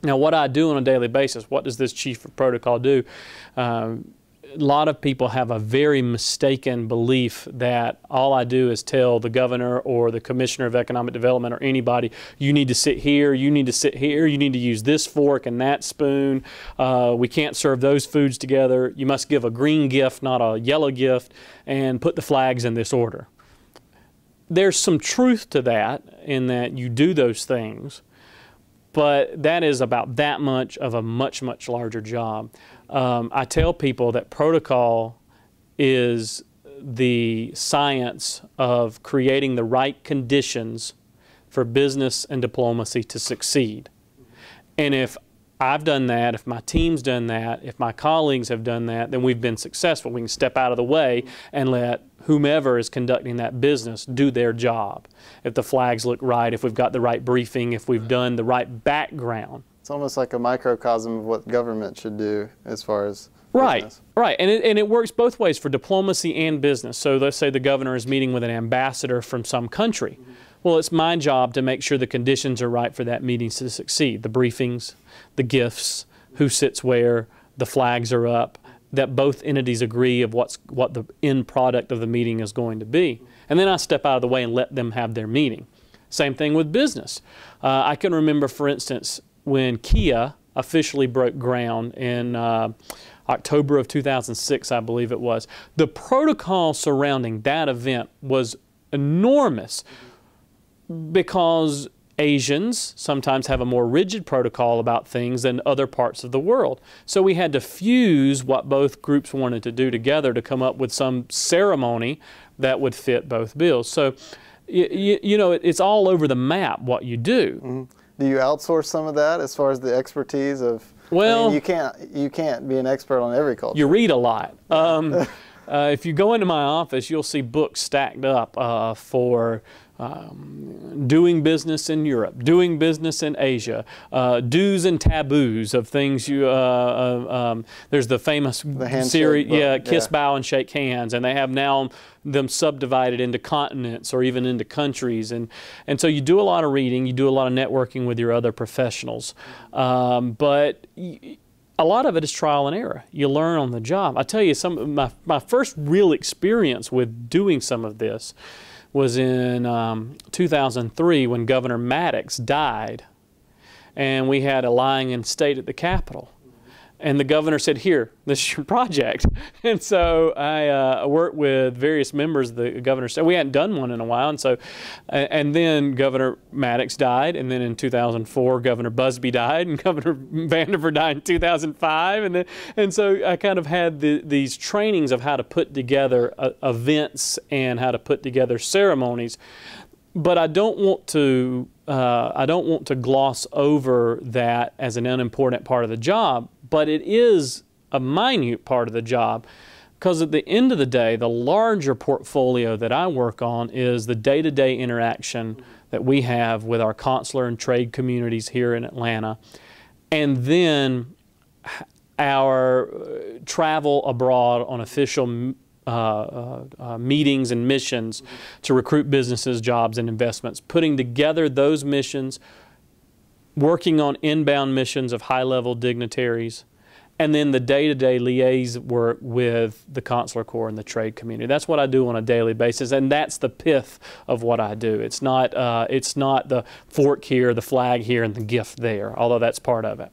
Now, what I do on a daily basis, what does this chief of protocol do? A lot of people have a very mistaken belief that all I do is tell the governor or the commissioner of economic development or anybody, you need to sit here, you need to sit here, you need to use this fork and that spoon, we can't serve those foods together, you must give a green gift, not a yellow gift, and put the flags in this order. There's some truth to that in that you do those things, but that is about that much of a much, much larger job. I tell people that protocol is the science of creating the right conditions for business and diplomacy to succeed. And if I've done that, if my team's done that, if my colleagues have done that, then we've been successful. We can step out of the way and let whomever is conducting that business do their job. If the flags look right, if we've got the right briefing, if we've done the right background. It's almost like a microcosm of what government should do as far as Right, business. right. And it works both ways for diplomacy and business. So let's say the governor is meeting with an ambassador from some country. Well, it's my job to make sure the conditions are right for that meeting to succeed. The briefings, the gifts, who sits where, the flags are up, that both entities agree of what the end product of the meeting is going to be. And then I step out of the way and let them have their meeting. Same thing with business. I can remember, for instance, when Kia officially broke ground in October of 2006, I believe it was. The protocol surrounding that event was enormous because Asians sometimes have a more rigid protocol about things than other parts of the world. So we had to fuse what both groups wanted to do together to come up with some ceremony that would fit both bills. So, you know, it's all over the map what you do. Mm-hmm. Do you outsource some of that as far as the expertise of? Well, I mean, you can't be an expert on every culture. You read a lot. If you go into my office, you'll see books stacked up for doing business in Europe, doing business in Asia, do's and taboos of things you, there's the famous series, Kiss, Bow, and Shake Hands, and they have now them subdivided into continents or even into countries. And so you do a lot of reading, you do a lot of networking with your other professionals, but a lot of it is trial and error. You learn on the job. I tell you, my first real experience with doing some of this was in 2003 when Governor Maddox died, and we had a lying-in state at the Capitol. And the governor said, here, this is your project. And so I worked with various members of the governor's staff. We hadn't done one in a while. And then Governor Maddox died. And then in 2004, Governor Busby died. And Governor Vandiver died in 2005. And so I kind of had these trainings of how to put together events and how to put together ceremonies. But I don't want to gloss over that as an unimportant part of the job, but it is a minute part of the job, because at the end of the day, the larger portfolio that I work on is the day-to-day interaction that we have with our consular and trade communities here in Atlanta, and then our travel abroad on official meetings and missions to recruit businesses, jobs, and investments, putting together those missions, working on inbound missions of high-level dignitaries, and then the day-to-day liaison work with the consular corps and the trade community. That's what I do on a daily basis, and that's the pith of what I do. It's not the fork here, the flag here, and the gift there, although that's part of it.